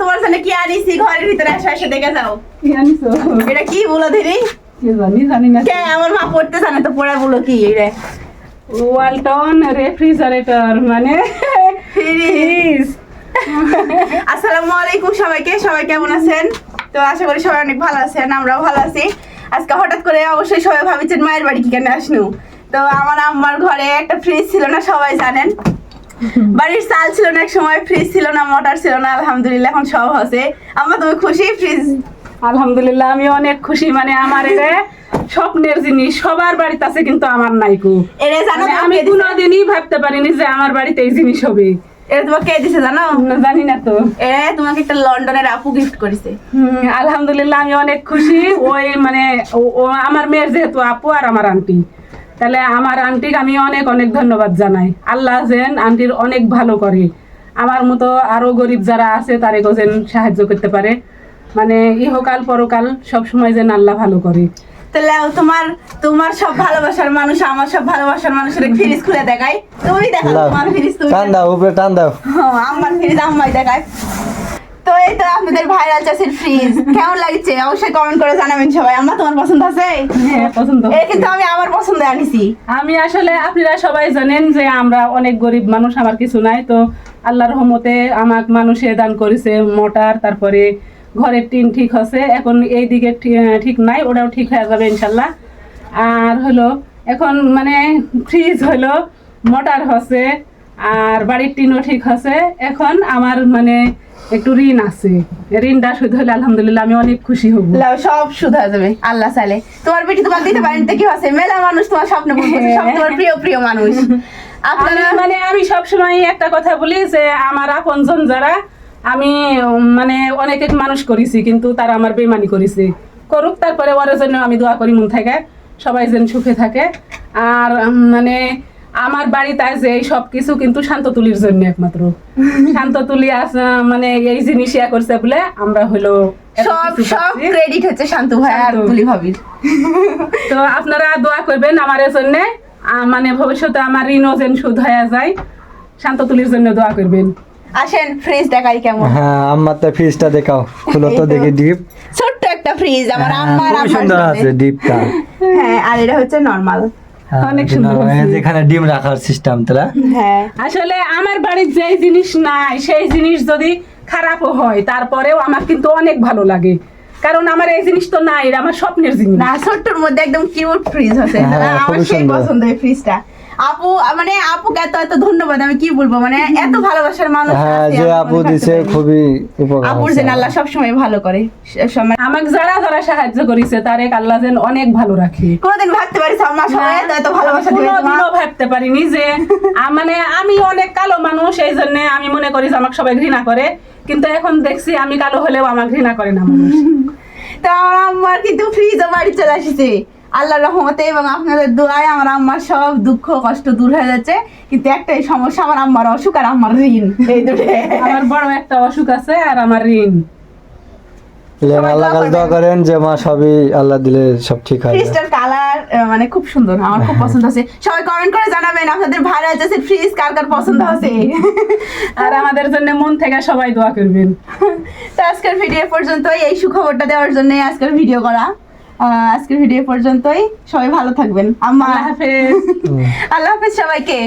তোমার জন্য কি আনিছি ঘরের ভিতরে এসে দেখে যাও। কি আনিছো? এটা কি বলো দিদি? কি জানি না। কে আমার মা পড়তে জানে তো পড়া বলো কি রে? ওয়ালটন রেফ্রিজারেটর মানে ফ্রিজ। আসসালামু আলাইকুম সবাইকে, সবাই কেমন আছেন? তো আশা করি সবাই অনেক ভালো আছেন, আমরাও ভালো আছি। আজকে হঠাৎ করে অবশ্যই সবাই ভাবিছেন মায়ের বাড়ি কি কেন আসনু। তো আমার আম্মার ঘরে একটা ফ্রিজ ছিল না, সবাই জানেন। বাড়ির চাল ছিল না এক সময়, ফ্রিজ ছিল না, মোটর ছিল না। আলহামদুলিল্লাহ এখন সব আছে। আম্মা তুমি খুশি? ফ্রিজ আলহামদুলিল্লাহ আমি অনেক খুশি। মানে আমার এটা স্বপ্নের জিনিস, সবার বাড়িতে আছে কিন্তু আমার নাই কো। এরে জানো মানে আমি কোনোদিনই ভাবতে পারিনি যে আমার বাড়িতে এই জিনিস হবে। এটা তোমাকে কে দিছে জানো? জানি না তো। তোমাকে একটা লন্ডনের আপু গিফট করেছে। আলহামদুলিল্লাহ আমি অনেক খুশি। ওই মানে ও আমার মেয়ের যেহেতু আপু আর আমার আন্টি, তাহলে আমার আন্টিকে আমি অনেক অনেক ধন্যবাদ জানাই। আল্লাহ যেন আন্টির অনেক ভালো করে, আমার মতো আরো গরিব যারা আছে তাদেরকেও যেন সাহায্য করতে পারে। মানে ইহকাল পরকাল সব সময় যেন আল্লাহ ভালো করে। তাহলে তোমার সব ভালোবাসার মানুষ, আমার সব ভালোবাসার মানুষের ফ্রিজ খুলে দেখাই। তুমি দেখাও তোমার ফ্রিজ, তুমি টান দাও, উপরে টান দাও। আমার ফ্রিজ আম্মাই দেখায়। তো এই তো আপনাদের ভাইরাল চাষের ফ্রিজ কেমন লাগছে অবশ্যই কমেন্ট করে জানাবেন সবাই। আমার তোমার পছন্দ আছে? হ্যাঁ পছন্দ। কিন্তু আমি আমার পছন্দ আনিছি। আমি আসলে আপনারা সবাই জানেন যে আমরা অনেক গরিব মানুষ, আমার কিছু নাই। তো আল্লাহর রহমতে আমাকে মানুষে দান করেছে মোটর, তারপরে ঘরের টিন ঠিক আছে। এখন এই দিকে ঠিক নাই, ওটাও ঠিক হয়ে যাবে ইনশাল্লাহ। আর হলো এখন মানে ফ্রিজ হলো, মোটর হচ্ছে, আর বাড়ির টিনও ঠিক আছে। এখন আমার মানে একটু ঋণ আছে, ঋণটা শোধ হলে আলহামদুলিল্লাহ আমি অনেক খুশি হব। সব শুধু হয়ে যাবে আল্লাহ চাইলে। তোমার বেটি তোমার দিতে পারেন তো কি আছে, মেলা মানুষ তোমার স্বপ্ন বলতেছে, সব তোমার প্রিয় প্রিয় মানুষ। আপনারা মানে আমি সবসময় একটা কথা বলি যে আমার আপনজন যারা, আমি মানে অনেক মানুষ করেছি কিন্তু তারা আমার বেমানি করেছে, করুক, তারপরে ওর জন্য আমি দোয়া করি মন থেকে সবাই যেন সুখে থাকে। আর মানে আমার বাড়িতে আছে এই সব কিছু কিন্তু শান্ততুলির জন্য, একমাত্র শান্ততুলি আছে। মানে এই জিনিস ইয়া করছে বলে আমরা হলো সব ক্রেডিট হচ্ছে শান্তু ভাই আর তুলি ভাবির। তো আপনারা দোয়া করবেন আমার জন্য, মানে ভবিষ্যতে আমার ঋণও যেন শোধ হয়ে যায়। শান্ততুলির জন্য দোয়া করবেন। আসেন ফ্রিজ দেখাই কেমন। হ্যাঁ, আম্মার তো ফ্রিজটা দেখাও, খুলো তো দেখি। ডিপ ছোট্ট একটা ফ্রিজ আমার আম্মার। খুব সুন্দর আছে ডিপটা। হ্যাঁ, আর এটা হচ্ছে নরমাল। অনেক সুন্দর। যেখানে ডিম রাখার সিস্টেম তারা। হ্যাঁ, আসলে আমার বাড়ির যেই জিনিস নাই সেই জিনিস যদি খারাপও হয় তারপরেও আমার কিন্তু অনেক ভালো লাগে, কারণ আমার এই জিনিস তো নাই, এটা আমার স্বপ্নের জিনিস। না, ছোট্টর মধ্যে একদম কিউট ফ্রিজ আছে। আমার সেই পছন্দ এই ফ্রিজটা। আপু মানে আপুকে এত ধন্যবাদ, আমি কি বলবো, মানে এত ভালোবাসার মানুষ। হ্যাঁ, যে আপু দিছে খুবই উপকার। আপুর যেন আল্লাহ সবসময় ভালো করে। আমাকে যারা যারা সাহায্য করেছে তারেক আল্লাহ যেন অনেক ভালো রাখে। কোনোদিন ভাবতে পারিস আমার সবাই এত ভালোবাসা দিবে? কোনোদিনও ভাবতে পারিনি যে মানে আমি অনেক কালো মানুষ, এই জন্য আমি মনে করি যে আমাকে সবাই ঘৃণা করে, কিন্তু এখন দেখছি আমি কালো হলেও আমাকে ঘৃণা করে না মানুষ। তো আমার আম্মার কিন্তু ফ্রিজও বাড়ি চলে আসছে আল্লাহর রহমতে, এবং আপনাদের দোয়ায় আমার আম্মার সব দুঃখ কষ্ট দূর হয়ে যাচ্ছে। কিন্তু একটাই সমস্যা, আমার আম্মার অসুখ আর আমার ঋণ, এই দুটো। আমার বড় একটা অসুখ আছে আর আমার ঋণ। আল্লাহ কাছে দোয়া করেন যে মা সবই আল্লাহ দিলে সব ঠিক হয়। ফ্রিজটার কালার মানে খুব সুন্দর, আমার খুব পছন্দ আছে। সবাই কমেন্ট করে জানাবেন আপনাদের ভাইরাল আছে ফ্রিজ কার কার পছন্দ আছে। আর আমাদের জন্য মন থেকে সবাই দোয়া করবেন। তো আজকের ভিডিও পর্যন্তই, এই সুখবরটা দেওয়ার জন্য আজকের ভিডিও করা। আজকের ভিডিও পর্যন্তই, সবাই ভালো থাকবেন। আল্লাহ হাফেজ। আল্লাহ হাফেজ সবাইকে।